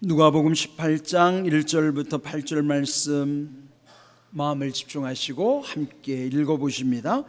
누가복음 18장 1절부터 8절 말씀 마음을 집중하시고 함께 읽어보십니다.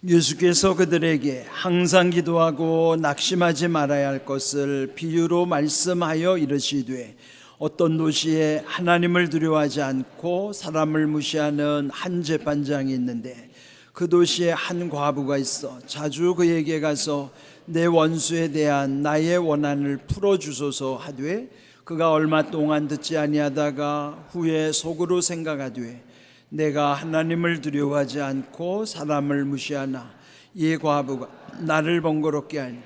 예수께서 그들에게 항상 기도하고 낙심하지 말아야 할 것을 비유로 말씀하여 이르시되, 어떤 도시에 하나님을 두려워하지 않고 사람을 무시하는 한 재판장이 있는데, 그 도시에 한 과부가 있어 자주 그에게 가서 내 원수에 대한 나의 원한을 풀어주소서 하되, 그가 얼마 동안 듣지 아니하다가 후에 속으로 생각하되, 내가 하나님을 두려워하지 않고 사람을 무시하나 이 과부가 나를 번거롭게 하니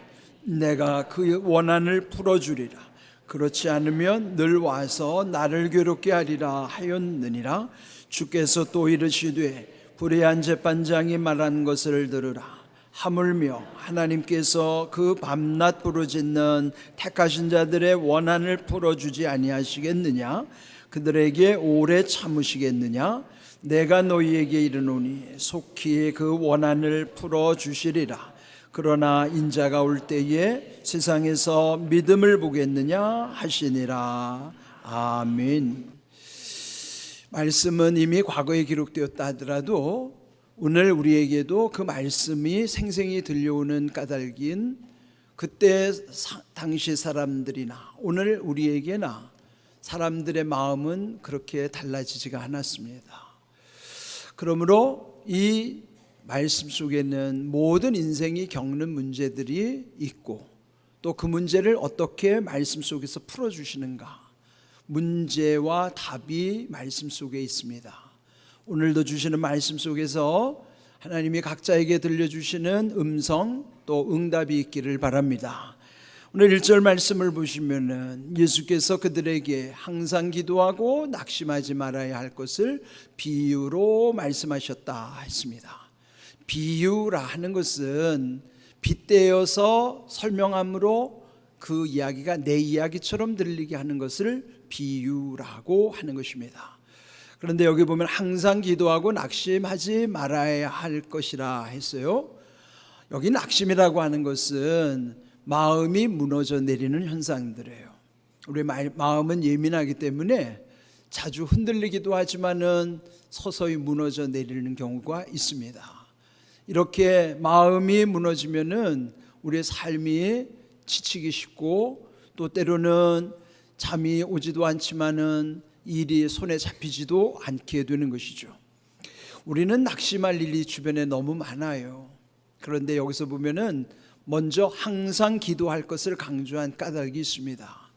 내가 그 원한을 풀어주리라. 그렇지 않으면 늘 와서 나를 괴롭게 하리라 하였느니라. 주께서 또 이르시되, 불의한 재판장이 말한 것을 들으라. 하물며 하나님께서 그 밤낮 부르짖는 택하신 자들의 원한을 풀어주지 아니하시겠느냐? 그들에게 오래 참으시겠느냐? 내가 너희에게 이르노니 속히 그 원한을 풀어주시리라. 그러나 인자가 올 때에 세상에서 믿음을 보겠느냐 하시니라. 아멘. 말씀은 이미 과거에 기록되었다 하더라도 오늘 우리에게도 그 말씀이 생생히 들려오는 까닭인, 그때 당시 사람들이나 오늘 우리에게나 사람들의 마음은 그렇게 달라지지가 않았습니다. 그러므로 이 말씀 속에는 모든 인생이 겪는 문제들이 있고, 또 그 문제를 어떻게 말씀 속에서 풀어주시는가, 문제와 답이 말씀 속에 있습니다. 오늘도 주시는 말씀 속에서 하나님이 각자에게 들려주시는 음성 또 응답이 있기를 바랍니다. 오늘 1절 말씀을 보시면은 예수께서 그들에게 항상 기도하고 낙심하지 말아야 할 것을 비유로 말씀하셨다 했습니다. 비유라 하는 것은 빗대어서 설명함으로 그 이야기가 내 이야기처럼 들리게 하는 것을 비유라고 하는 것입니다. 그런데 여기 보면 항상 기도하고 낙심하지 말아야 할 것이라 했어요. 여기 낙심이라고 하는 것은 마음이 무너져 내리는 현상들이에요. 우리 마음은 예민하기 때문에 자주 흔들리기도 하지만은 서서히 무너져 내리는 경우가 있습니다. 이렇게 마음이 무너지면은 우리의 삶이 지치기 쉽고, 또 때로는 잠이 오지도 않지만은 일이 손에 잡히지도 않게 되는 것이죠. 우리는 낙심할 일이 주변에 너무 많아요. 그런데 여기서 보면은 먼저 항상 기도할 것을 강조한 까닭이 있습니다.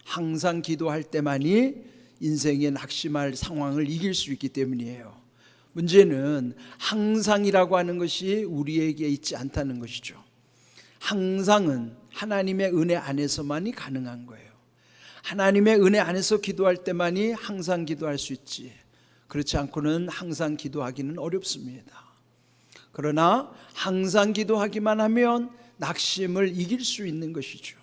항상 기도할 때만이 인생의 낙심할 상황을 이길 수 있기 때문이에요. 문제는 항상이라고 하는 것이 우리에게 있지 않다는 것이죠. 항상은 하나님의 은혜 안에서만이 가능한 거예요. 하나님의 은혜 안에서 기도할 때만이 항상 기도할 수 있지, 그렇지 않고는 항상 기도하기는 어렵습니다. 그러나 항상 기도하기만 하면 낙심을 이길 수 있는 것이죠.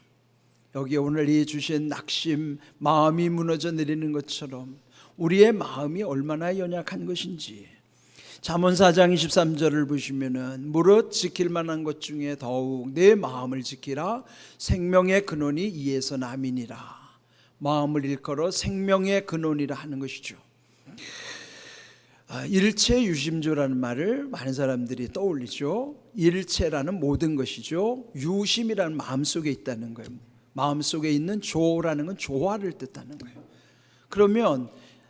여기 오늘 이 주신 낙심, 마음이 무너져 내리는 것처럼 우리의 마음이 얼마나 연약한 것인지, 잠언 4장 23절을 보시면은 무릇 지킬 만한 것 중에 더욱 내 마음을 지키라. 생명의 근원이 이에서 남이니라. 마음을 일컬어 생명의 근원이라 하는 것이죠. 일체 유심조라는 말을 많은 사람들이 떠올리죠. 일체라는 모든 것이죠. 유심이라는 마음속에 있다는 거예요. 마음속에 있는 조라는 건 조화를 뜻하는 거예요. 그러면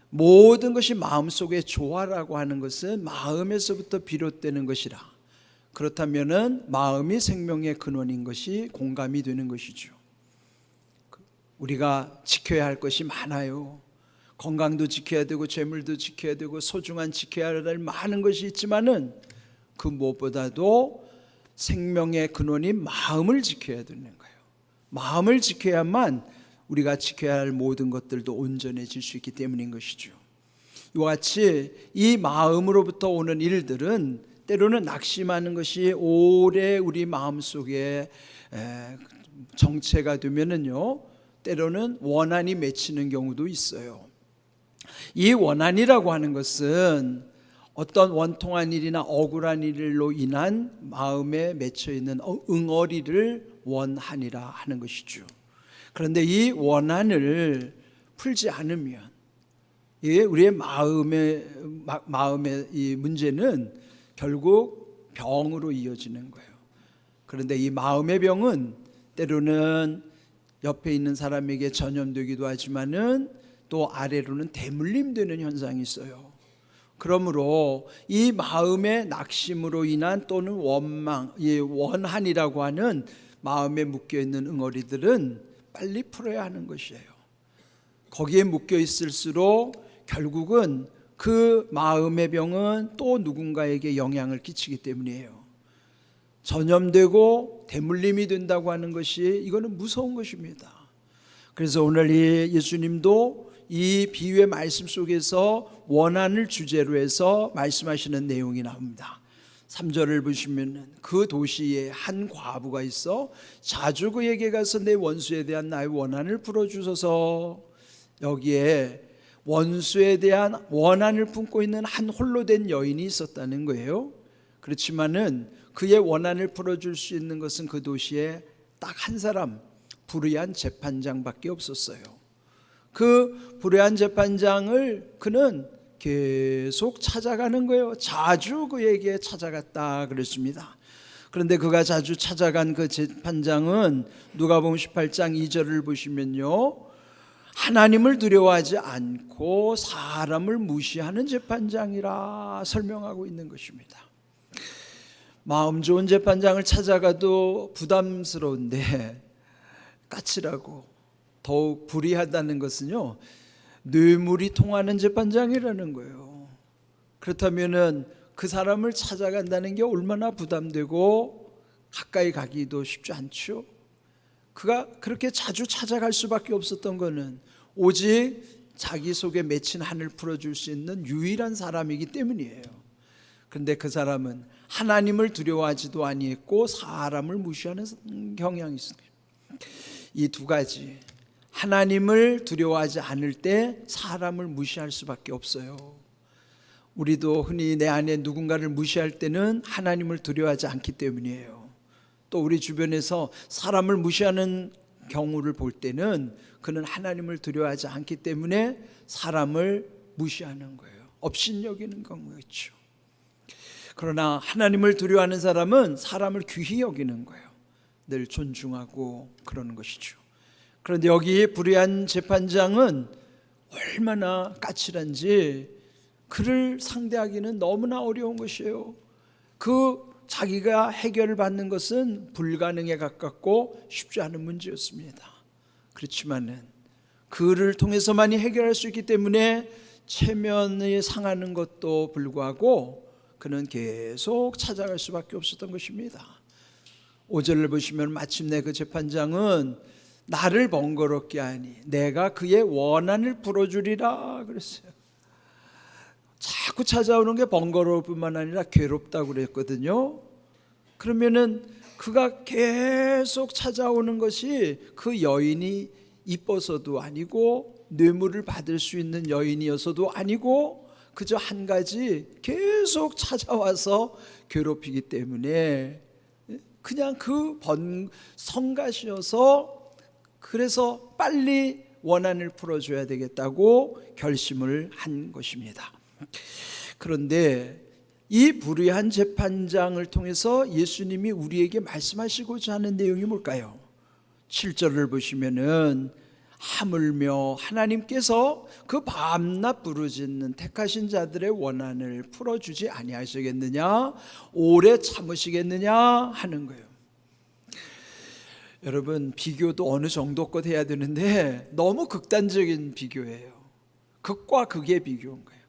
모든 것이 마음속의 조화라고 하는 것은 마음에서부터 비롯되는 것이라, 그렇다면은 마음이 생명의 근원인 것이 공감이 되는 것이죠. 우리가 지켜야 할 것이 많아요. 건강도 지켜야 되고 재물도 지켜야 되고 소중한 지켜야 할 많은 것이 있지만은 그 무엇보다도 생명의 근원인 마음을 지켜야 되는 거예요. 마음을 지켜야만 우리가 지켜야 할 모든 것들도 온전해질 수 있기 때문인 것이죠. 이와 같이 이 마음으로부터 오는 일들은 때로는 낙심하는 것이 오래 우리 마음속에 정체가 되면은요, 때로는 원한이 맺히는 경우도 있어요. 이 원한이라고 하는 것은 어떤 원통한 일이나 억울한 일로 인한 마음에 맺혀 있는 응어리를 원한이라 하는 것이죠. 그런데 이 원한을 풀지 않으면 우리의 마음의 이 문제는 결국 병으로 이어지는 거예요. 그런데 이 마음의 병은 때로는 옆에 있는 사람에게 전염되기도 하지만은 또 아래로는 대물림되는 현상이 있어요. 그러므로 이 마음의 낙심으로 인한 또는 원망, 원한이라고 하는 마음에 묶여있는 응어리들은 빨리 풀어야 하는 것이에요. 거기에 묶여 있을수록 결국은 그 마음의 병은 또 누군가에게 영향을 끼치기 때문이에요. 전염되고 대물림이 된다고 하는 것이 이거는 무서운 것입니다. 그래서 오늘 이 예수님도 이 비유의 말씀 속에서 원한을 주제로 해서 말씀하시는 내용이 나옵니다. 3절을 보시면 그 도시에 한 과부가 있어 자주 그에게 가서 내 원수에 대한 나의 원한을 풀어주소서. 여기에 원수에 대한 원한을 품고 있는 한 홀로 된 여인이 있었다는 거예요. 그렇지만은 그의 원한을 풀어줄 수 있는 것은 그 도시에 딱 한 사람, 불의한 재판장밖에 없었어요. 그 불의한 재판장을 그는 계속 찾아가는 거예요. 자주 그에게 찾아갔다 그랬습니다. 그런데 그가 자주 찾아간 그 재판장은 누가복음 18장 2절을 보시면요, 하나님을 두려워하지 않고 사람을 무시하는 재판장이라 설명하고 있는 것입니다. 마음 좋은 재판장을 찾아가도 부담스러운데 까칠하고 더욱 불의하다는 것은요, 뇌물이 통하는 재판장이라는 거예요. 그렇다면은 그 사람을 찾아간다는 게 얼마나 부담되고 가까이 가기도 쉽지 않죠. 그가 그렇게 자주 찾아갈 수밖에 없었던 것은 오직 자기 속에 맺힌 한을 풀어줄 수 있는 유일한 사람이기 때문이에요. 그런데 그 사람은 하나님을 두려워하지도 아니했고 사람을 무시하는 경향이 있습니다. 이 두 가지, 하나님을 두려워하지 않을 때 사람을 무시할 수밖에 없어요. 우리도 흔히 내 안에 누군가를 무시할 때는 하나님을 두려워하지 않기 때문이에요. 또 우리 주변에서 사람을 무시하는 경우를 볼 때는 그는 하나님을 두려워하지 않기 때문에 사람을 무시하는 거예요. 업신여기는 경우였죠. 그러나 하나님을 두려워하는 사람은 사람을 귀히 여기는 거예요. 늘 존중하고 그러는 것이죠. 그런데 여기 불의한 재판장은 얼마나 까칠한지 그를 상대하기는 너무나 어려운 것이에요. 자기가 해결을 받는 것은 불가능에 가깝고 쉽지 않은 문제였습니다. 그렇지만은 그를 통해서만이 해결할 수 있기 때문에 체면이 상하는 것도 불구하고 그는 계속 찾아갈 수밖에 없었던 것입니다. 5절을 보시면 마침내 그 재판장은 나를 번거롭게 하니 내가 그의 원한을 풀어주리라 그랬어요. 자꾸 찾아오는 게 번거로울 뿐만 아니라 괴롭다고 그랬거든요. 그러면은 그가 계속 찾아오는 것이 그 여인이 이뻐서도 아니고 뇌물을 받을 수 있는 여인이어서도 아니고 그저 한 가지, 계속 찾아와서 괴롭히기 때문에 그냥 그 성가시어서 그래서 빨리 원한을 풀어줘야 되겠다고 결심을 한 것입니다. 그런데 이 불의한 재판장을 통해서 예수님이 우리에게 말씀하시고자 하는 내용이 뭘까요? 7절을 보시면은 하물며 하나님께서 그 밤낮 부르짖는 택하신 자들의 원한을 풀어주지 아니하시겠느냐, 오래 참으시겠느냐 하는 거예요. 여러분, 비교도 어느 정도껏 해야 되는데 너무 극단적인 비교예요. 극과 극의 비교인 거예요.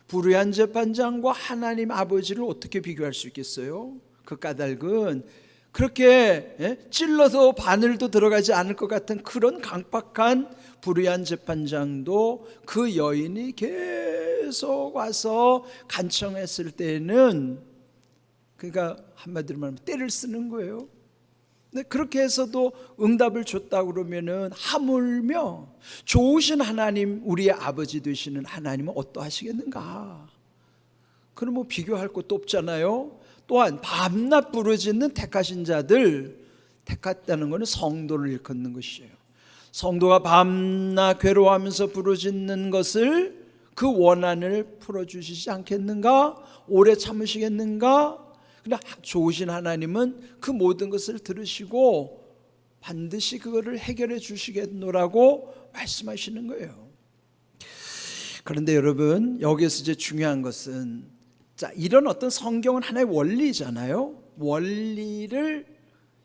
불의한 재판장과 하나님 아버지를 어떻게 비교할 수 있겠어요? 그 까닭은 그렇게 찔러서 바늘도 들어가지 않을 것 같은 그런 강팍한 불의한 재판장도 그 여인이 계속 와서 간청했을 때는, 그러니까 한마디로 말하면 때를 쓰는 거예요. 근데 그렇게 해서도 응답을 줬다고 그러면은 하물며 좋으신 하나님, 우리의 아버지 되시는 하나님은 어떠하시겠는가? 그럼 뭐 비교할 것도 없잖아요. 또한 밤낮 부르짖는 택하신 자들, 택했다는 것은 성도를 일컫는 것이에요. 성도가 밤낮 괴로워하면서 부르짖는 것을, 그 원한을 풀어주시지 않겠는가? 오래 참으시겠는가? 그러나 좋으신 하나님은 그 모든 것을 들으시고 반드시 그거를 해결해 주시겠노라고 말씀하시는 거예요. 그런데 여러분, 여기서 이제 중요한 것은, 자, 이런 어떤 성경은 하나의 원리잖아요. 원리를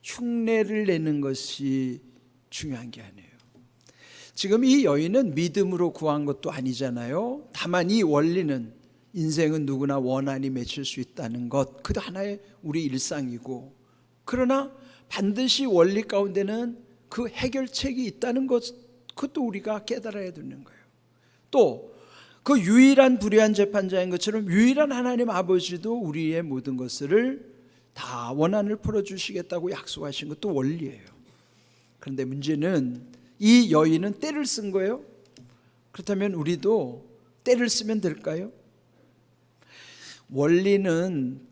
흉내를 내는 것이 중요한 게 아니에요. 지금 이 여인은 믿음으로 구한 것도 아니잖아요. 다만 이 원리는, 인생은 누구나 원한이 맺힐 수 있다는 것, 그도 하나의 우리 일상이고, 그러나 반드시 원리 가운데는 그 해결책이 있다는 것, 그것도 우리가 깨달아야 되는 거예요. 또 그 유일한 불의한 재판자인 것처럼 유일한 하나님 아버지도 우리의 모든 것을 다 원한을 풀어주시겠다고 약속하신 것도 원리예요. 그런데 문제는 이 여인은 때를 쓴 거예요. 그렇다면 우리도 때를 쓰면 될까요? 원리는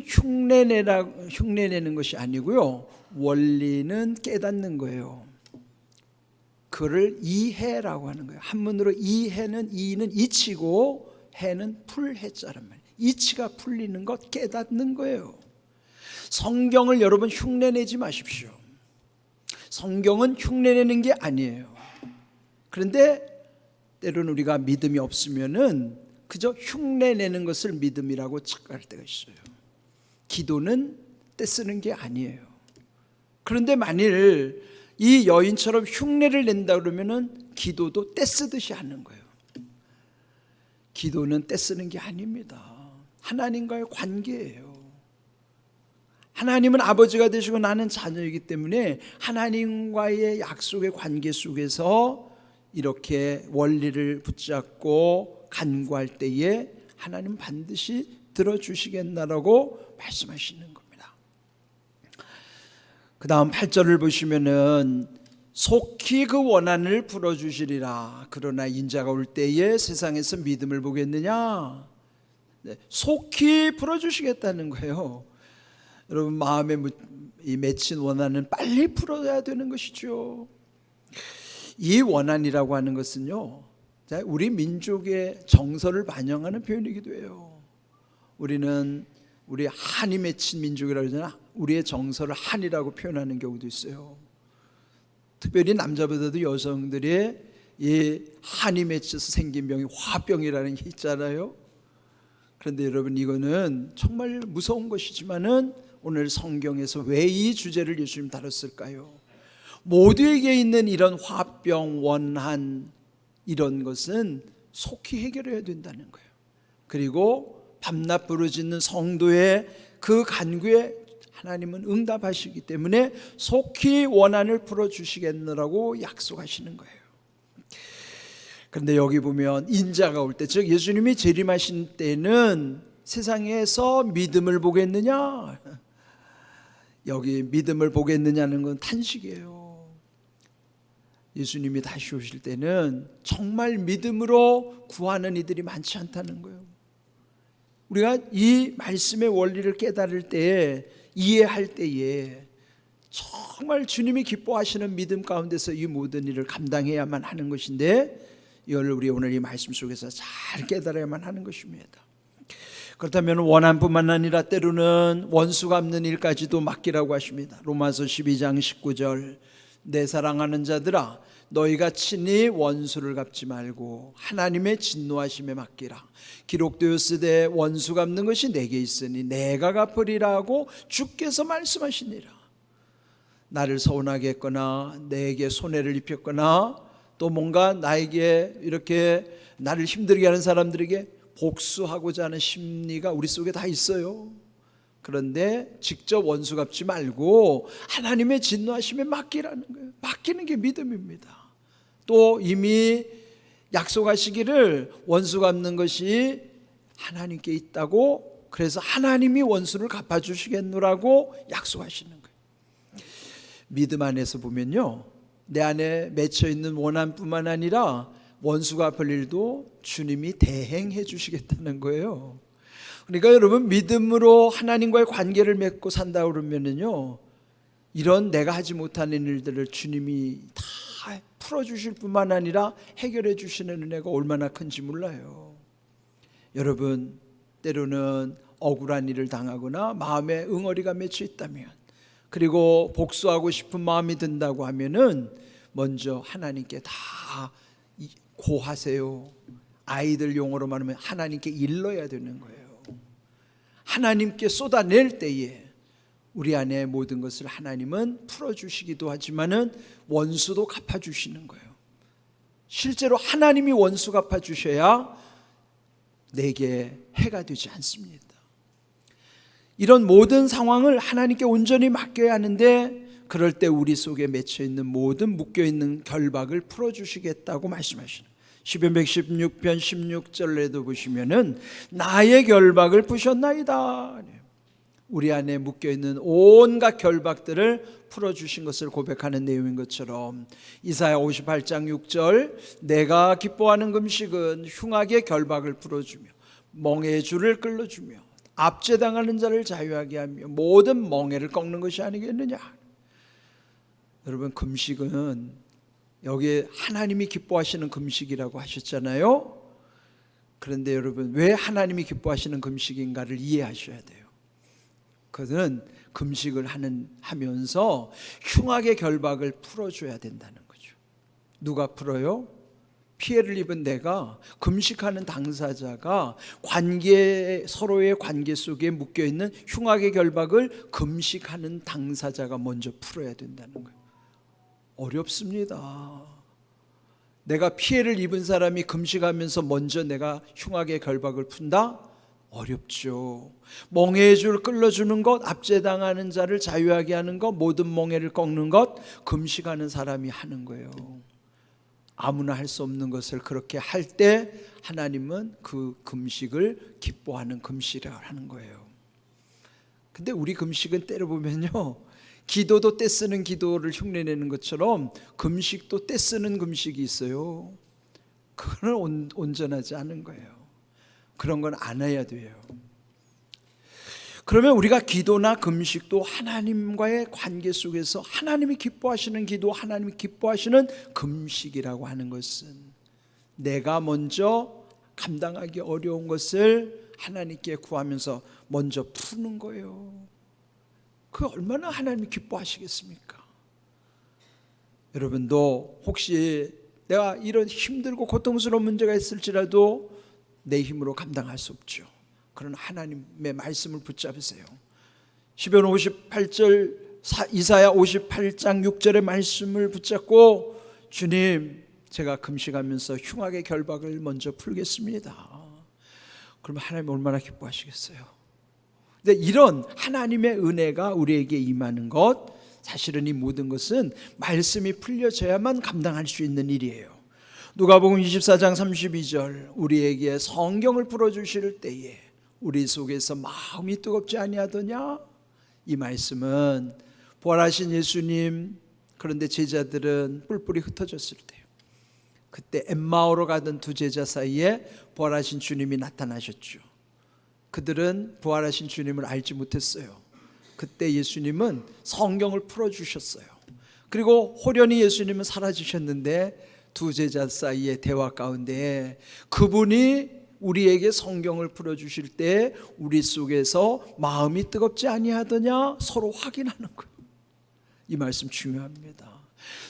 흉내내는 것이 아니고요, 원리는 깨닫는 거예요. 그를 이해라고 하는 거예요. 한문으로 이해는, 이는 이치고 해는 풀해자란 말이에요. 이치가 풀리는 것, 깨닫는 거예요. 성경을 여러분 흉내내지 마십시오. 성경은 흉내내는 게 아니에요. 그런데 때로는 우리가 믿음이 없으면은 그저 흉내내는 것을 믿음이라고 착각할 때가 있어요. 기도는 떼쓰는 게 아니에요. 그런데 만일 이 여인처럼 흉내를 낸다 그러면은 기도도 떼쓰듯이 하는 거예요. 기도는 떼쓰는 게 아닙니다. 하나님과의 관계예요. 하나님은 아버지가 되시고 나는 자녀이기 때문에 하나님과의 약속의 관계 속에서 이렇게 원리를 붙잡고 간구할 때에 하나님 반드시 들어주시겠나라고 말씀하시는 겁니다. 그 다음 8절을 보시면은 속히 그 원한을 풀어주시리라. 그러나 인자가 올 때에 세상에서 믿음을 보겠느냐? 속히 풀어주시겠다는 거예요. 여러분, 마음에 이 맺힌 원한은 빨리 풀어야 되는 것이죠. 이 원한이라고 하는 것은요, 우리 민족의 정서를 반영하는 표현이기도 해요. 우리는 우리 한이 맺힌 민족이라고 그러잖아. 우리의 정서를 한이라고 표현하는 경우도 있어요. 특별히 남자보다도 여성들의 이 한이 맺혀서 생긴 병이 화병이라는 게 있잖아요. 그런데 여러분, 이거는 정말 무서운 것이지만은 오늘 성경에서 왜 이 주제를 예수님 다뤘을까요? 모두에게 있는 이런 화병, 원한, 이런 것은 속히 해결해야 된다는 거예요. 그리고 밤낮 부르짖는 성도의 그 간구에 하나님은 응답하시기 때문에 속히 원한을 풀어주시겠느라고 약속하시는 거예요. 그런데 여기 보면 인자가 올 때, 즉 예수님이 재림하신 때는 세상에서 믿음을 보겠느냐? 여기 믿음을 보겠느냐는 건 탄식이에요. 예수님이 다시 오실 때는 정말 믿음으로 구하는 이들이 많지 않다는 거예요. 우리가 이 말씀의 원리를 깨달을 때에, 이해할 때에 정말 주님이 기뻐하시는 믿음 가운데서 이 모든 일을 감당해야만 하는 것인데, 이걸 우리 오늘 이 말씀 속에서 잘 깨달아야만 하는 것입니다. 그렇다면 원한뿐만 아니라 때로는 원수 갚는 일까지도 맡기라고 하십니다. 로마서 12장 19절, 내 사랑하는 자들아, 너희가 친히 원수를 갚지 말고 하나님의 진노하심에 맡기라. 기록되었으되 원수 갚는 것이 내게 있으니 내가 갚으리라고 주께서 말씀하시니라. 나를 서운하게 했거나 내게 손해를 입혔거나 또 뭔가 나에게 이렇게 나를 힘들게 하는 사람들에게 복수하고자 하는 심리가 우리 속에 다 있어요. 그런데 직접 원수 갚지 말고 하나님의 진노하심에 맡기라는 거예요. 맡기는 게 믿음입니다. 또 이미 약속하시기를 원수 갚는 것이 하나님께 있다고, 그래서 하나님이 원수를 갚아주시겠노라고 약속하시는 거예요. 믿음 안에서 보면요, 내 안에 맺혀있는 원한뿐만 아니라 원수 갚을 일도 주님이 대행해 주시겠다는 거예요. 그러니까 여러분, 믿음으로 하나님과의 관계를 맺고 산다 그러면은요, 이런 내가 하지 못하는 일들을 주님이 다 풀어주실 뿐만 아니라 해결해 주시는 은혜가 얼마나 큰지 몰라요. 여러분, 때로는 억울한 일을 당하거나 마음에 응어리가 맺혀 있다면, 그리고 복수하고 싶은 마음이 든다고 하면은 먼저 하나님께 다 고하세요. 아이들 용어로 말하면 하나님께 일러야 되는 거예요. 하나님께 쏟아낼 때에 우리 안에 모든 것을 하나님은 풀어주시기도 하지만은 원수도 갚아주시는 거예요. 실제로 하나님이 원수 갚아주셔야 내게 해가 되지 않습니다. 이런 모든 상황을 하나님께 온전히 맡겨야 하는데, 그럴 때 우리 속에 맺혀있는 모든 묶여있는 결박을 풀어주시겠다고 말씀하시는, 시편 116편 16절에도 보시면은 나의 결박을 푸셨나이다. 우리 안에 묶여있는 온갖 결박들을 풀어주신 것을 고백하는 내용인 것처럼, 이사야 58장 6절, 내가 기뻐하는 금식은 흉악의 결박을 풀어주며 멍에의 줄을 끌어주며 압제당하는 자를 자유하게 하며 모든 멍에를 꺾는 것이 아니겠느냐. 여러분, 금식은 여기에 하나님이 기뻐하시는 금식이라고 하셨잖아요. 그런데 여러분, 왜 하나님이 기뻐하시는 금식인가를 이해하셔야 돼요. 그것은 금식을 하면서 흉악의 결박을 풀어줘야 된다는 거죠. 누가 풀어요? 피해를 입은 내가, 금식하는 당사자가 서로의 관계 속에 묶여있는 흉악의 결박을 금식하는 당사자가 먼저 풀어야 된다는 거예요. 어렵습니다. 내가 피해를 입은 사람이 금식하면서 먼저 내가 흉악의 결박을 푼다? 어렵죠. 멍에의 줄 끌어주는 것, 압제당하는 자를 자유하게 하는 것, 모든 멍에를 꺾는 것, 금식하는 사람이 하는 거예요. 아무나 할 수 없는 것을 그렇게 할 때 하나님은 그 금식을 기뻐하는 금식이라고 하는 거예요. 근데 우리 금식은 때려 보면요, 기도도 떼쓰는 기도를 흉내내는 것처럼 금식도 떼쓰는 금식이 있어요. 그거는 온전하지 않은 거예요. 그런 건 안 해야 돼요. 그러면 우리가 기도나 금식도 하나님과의 관계 속에서 하나님이 기뻐하시는 기도, 하나님이 기뻐하시는 금식이라고 하는 것은 내가 먼저 감당하기 어려운 것을 하나님께 구하면서 먼저 푸는 거예요. 그 얼마나 하나님이 기뻐하시겠습니까? 여러분도 혹시 내가 이런 힘들고 고통스러운 문제가 있을지라도 내 힘으로 감당할 수 없죠. 그런 하나님의 말씀을 붙잡으세요. 시편 58절, 이사야 58장 6절의 말씀을 붙잡고, 주님, 제가 금식하면서 흉악의 결박을 먼저 풀겠습니다. 그러면 하나님 얼마나 기뻐하시겠어요. 근데 이런 하나님의 은혜가 우리에게 임하는 것, 사실은 이 모든 것은 말씀이 풀려져야만 감당할 수 있는 일이에요. 누가복음 24장 32절, 우리에게 성경을 풀어주실 때에 우리 속에서 마음이 뜨겁지 아니하더냐. 이 말씀은 부활하신 예수님, 그런데 제자들은 뿔뿔이 흩어졌을 때요, 그때 엠마오로 가던 두 제자 사이에 부활하신 주님이 나타나셨죠. 그들은 부활하신 주님을 알지 못했어요. 그때 예수님은 성경을 풀어주셨어요. 그리고 호련히 예수님은 사라지셨는데 두 제자 사이의 대화 가운데 그분이 우리에게 성경을 풀어주실 때 우리 속에서 마음이 뜨겁지 아니하더냐 서로 확인하는 거예요. 이 말씀 중요합니다.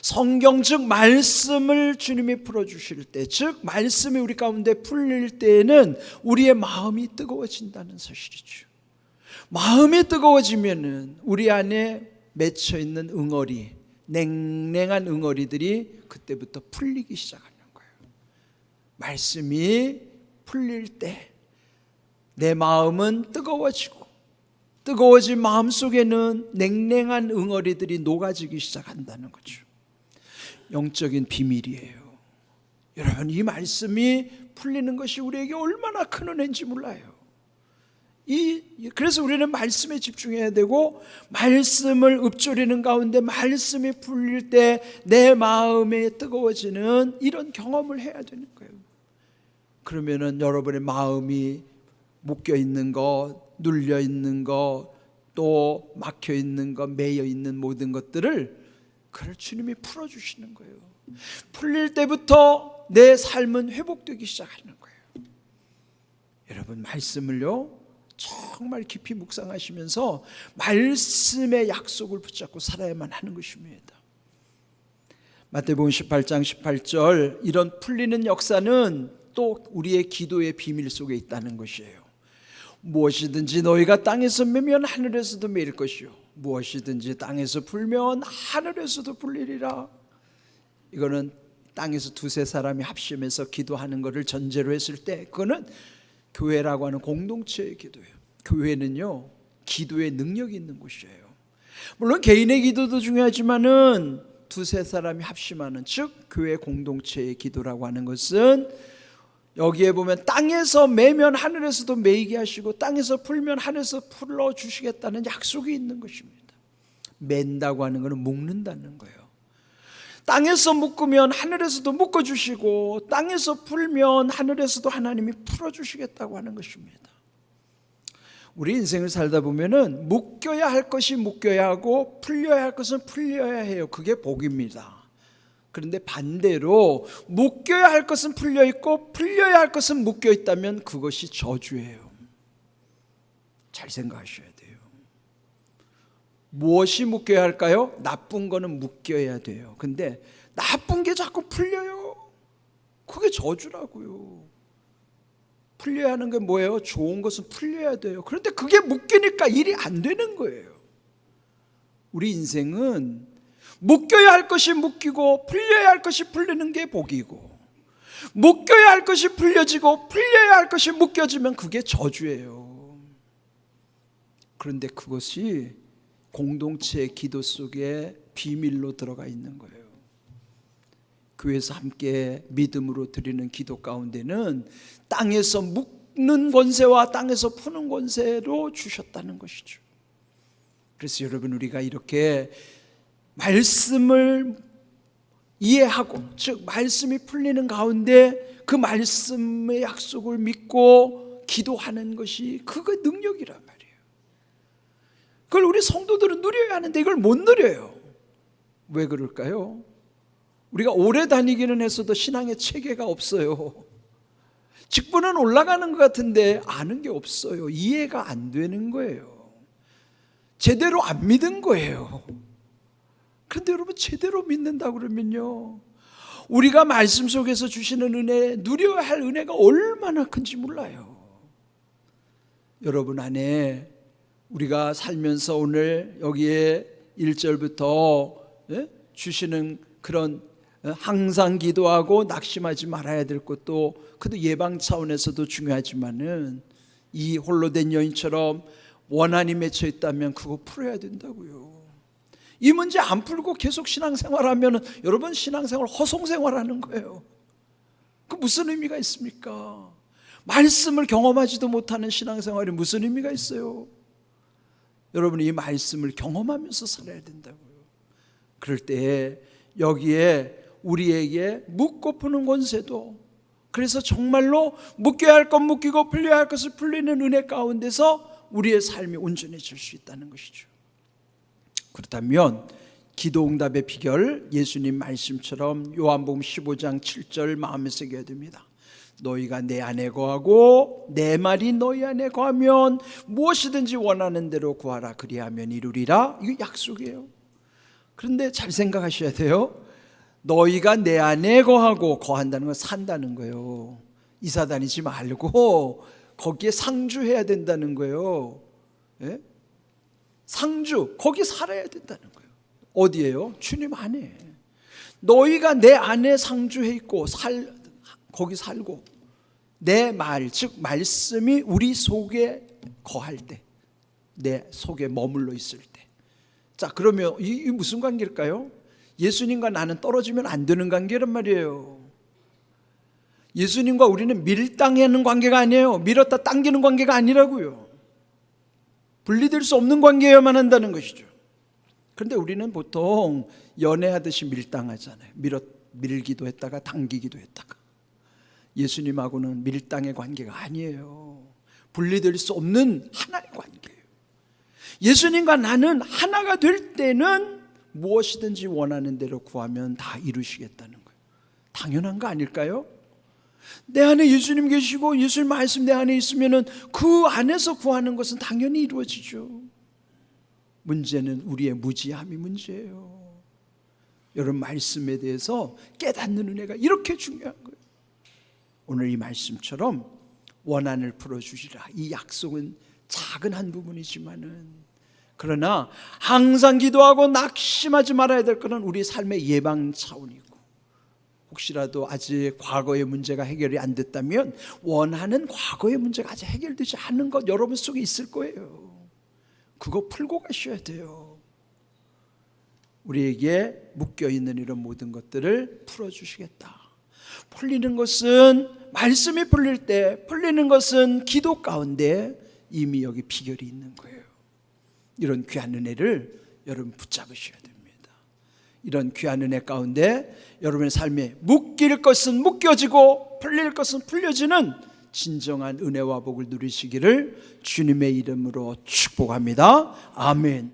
성경 즉 말씀을 주님이 풀어주실 때, 즉 말씀이 우리 가운데 풀릴 때에는 우리의 마음이 뜨거워진다는 사실이죠. 마음이 뜨거워지면은 우리 안에 맺혀있는 응어리, 냉랭한 응어리들이 그때부터 풀리기 시작하는 거예요. 말씀이 풀릴 때 내 마음은 뜨거워지고, 뜨거워진 마음속에는 냉랭한 응어리들이 녹아지기 시작한다는 거죠. 영적인 비밀이에요. 여러분, 이 말씀이 풀리는 것이 우리에게 얼마나 큰 은혜인지 몰라요. 그래서 우리는 말씀에 집중해야 되고, 말씀을 읊조리는 가운데 말씀이 풀릴 때 내 마음에 뜨거워지는 이런 경험을 해야 되는 거예요. 그러면은 여러분의 마음이 묶여 있는 것, 눌려 있는 것, 또 막혀 있는 것, 매여 있는 모든 것들을 그걸 주님이 풀어주시는 거예요. 풀릴 때부터 내 삶은 회복되기 시작하는 거예요. 여러분, 말씀을요 정말 깊이 묵상하시면서 말씀의 약속을 붙잡고 살아야만 하는 것입니다. 마태복음 18장 18절, 이런 풀리는 역사는 또 우리의 기도의 비밀 속에 있다는 것이에요. 무엇이든지 너희가 땅에서 매면 하늘에서도 매일 것이요 무엇이든지 땅에서 풀면 하늘에서도 풀리리라. 이거는 땅에서 두세 사람이 합심해서 기도하는 것을 전제로 했을 때 그거는 교회라고 하는 공동체의 기도예요. 교회는요 기도의 능력이 있는 곳이에요. 물론 개인의 기도도 중요하지만은 두세 사람이 합심하는, 즉 교회 공동체의 기도라고 하는 것은 여기에 보면 땅에서 매면 하늘에서도 매이게 하시고 땅에서 풀면 하늘에서 풀어주시겠다는 약속이 있는 것입니다. 맨다고 하는 것은 묶는다는 거예요. 땅에서 묶으면 하늘에서도 묶어주시고 땅에서 풀면 하늘에서도 하나님이 풀어주시겠다고 하는 것입니다. 우리 인생을 살다 보면은 묶여야 할 것이 묶여야 하고 풀려야 할 것은 풀려야 해요. 그게 복입니다. 그런데 반대로 묶여야 할 것은 풀려 있고 풀려야 할 것은 묶여 있다면 그것이 저주예요. 잘 생각하셔야 돼요. 무엇이 묶여야 할까요? 나쁜 거는 묶여야 돼요. 근데 나쁜 게 자꾸 풀려요. 그게 저주라고요. 풀려야 하는 게 뭐예요? 좋은 것은 풀려야 돼요. 그런데 그게 묶이니까 일이 안 되는 거예요. 우리 인생은 묶여야 할 것이 묶이고 풀려야 할 것이 풀리는 게 복이고, 묶여야 할 것이 풀려지고 풀려야 할 것이 묶여지면 그게 저주예요. 그런데 그것이 공동체의 기도 속에 비밀로 들어가 있는 거예요. 교회에서 함께 믿음으로 드리는 기도 가운데는 땅에서 묶는 권세와 땅에서 푸는 권세로 주셨다는 것이죠. 그래서 여러분, 우리가 이렇게 말씀을 이해하고, 즉 말씀이 풀리는 가운데 그 말씀의 약속을 믿고 기도하는 것이 그거 능력이란 말이에요. 그걸 우리 성도들은 누려야 하는데 이걸 못 누려요. 왜 그럴까요? 우리가 오래 다니기는 했어도 신앙의 체계가 없어요. 직분은 올라가는 것 같은데 아는 게 없어요. 이해가 안 되는 거예요. 제대로 안 믿은 거예요. 그런데 여러분, 제대로 믿는다 그러면요, 우리가 말씀 속에서 주시는 은혜, 누려야 할 은혜가 얼마나 큰지 몰라요. 여러분 안에 우리가 살면서 오늘 여기에 1절부터 주시는 그런 항상 기도하고 낙심하지 말아야 될 것도, 그래도 예방 차원에서도 중요하지만은 이 홀로 된 여인처럼 원한이 맺혀 있다면 그거 풀어야 된다고요. 이 문제 안 풀고 계속 신앙생활하면 여러분, 신앙생활 허송생활하는 거예요. 그 무슨 의미가 있습니까? 말씀을 경험하지도 못하는 신앙생활이 무슨 의미가 있어요? 여러분, 이 말씀을 경험하면서 살아야 된다고요. 그럴 때 여기에 우리에게 묶고 푸는 권세도, 그래서 정말로 묶여야 할 것 묶이고 풀려야 할 것을 풀리는 은혜 가운데서 우리의 삶이 온전해질 수 있다는 것이죠. 그렇다면 기도응답의 비결, 예수님 말씀처럼 요한복음 15장 7절 마음에 새겨야 됩니다. 너희가 내 안에 거하고 내 말이 너희 안에 거하면 무엇이든지 원하는 대로 구하라, 그리하면 이루리라. 이거 약속이에요. 그런데 잘 생각하셔야 돼요. 너희가 내 안에 거하고, 거한다는 건 산다는 거예요. 이사 다니지 말고 거기에 상주해야 된다는 거예요. 예? 상주, 거기 살아야 된다는 거예요. 어디예요? 주님 안에. 너희가 내 안에 상주해 있고 거기 살고, 내 말, 즉 말씀이 우리 속에 거할 때, 내 속에 머물러 있을 때. 자, 그러면 이 무슨 관계일까요? 예수님과 나는 떨어지면 안 되는 관계란 말이에요. 예수님과 우리는 밀당하는 관계가 아니에요. 밀었다 당기는 관계가 아니라고요. 분리될 수 없는 관계여야만 한다는 것이죠. 그런데 우리는 보통 연애하듯이 밀당하잖아요. 밀기도 했다가 당기기도 했다가. 예수님하고는 밀당의 관계가 아니에요. 분리될 수 없는 하나의 관계예요. 예수님과 나는 하나가 될 때는 무엇이든지 원하는 대로 구하면 다 이루시겠다는 거예요. 당연한 거 아닐까요? 내 안에 예수님 계시고 예수님 말씀 내 안에 있으면 그 안에서 구하는 것은 당연히 이루어지죠. 문제는 우리의 무지함이 문제예요. 여러분, 말씀에 대해서 깨닫는 은혜가 이렇게 중요한 거예요. 오늘 이 말씀처럼 원한을 풀어주시라, 이 약속은 작은 한 부분이지만은, 그러나 항상 기도하고 낙심하지 말아야 될 것은 우리 삶의 예방 차원이고, 혹시라도 아직 과거의 문제가 해결이 안 됐다면 원하는 과거의 문제가 아직 해결되지 않은 것 여러분 속에 있을 거예요. 그거 풀고 가셔야 돼요. 우리에게 묶여있는 이런 모든 것들을 풀어주시겠다. 풀리는 것은, 말씀이 풀릴 때 풀리는 것은 기도 가운데 이미 여기 비결이 있는 거예요. 이런 귀한 은혜를 여러분 붙잡으셔야 됩니다. 이런 귀한 은혜 가운데 여러분의 삶에 묶일 것은 묶여지고 풀릴 것은 풀려지는 진정한 은혜와 복을 누리시기를 주님의 이름으로 축복합니다. 아멘.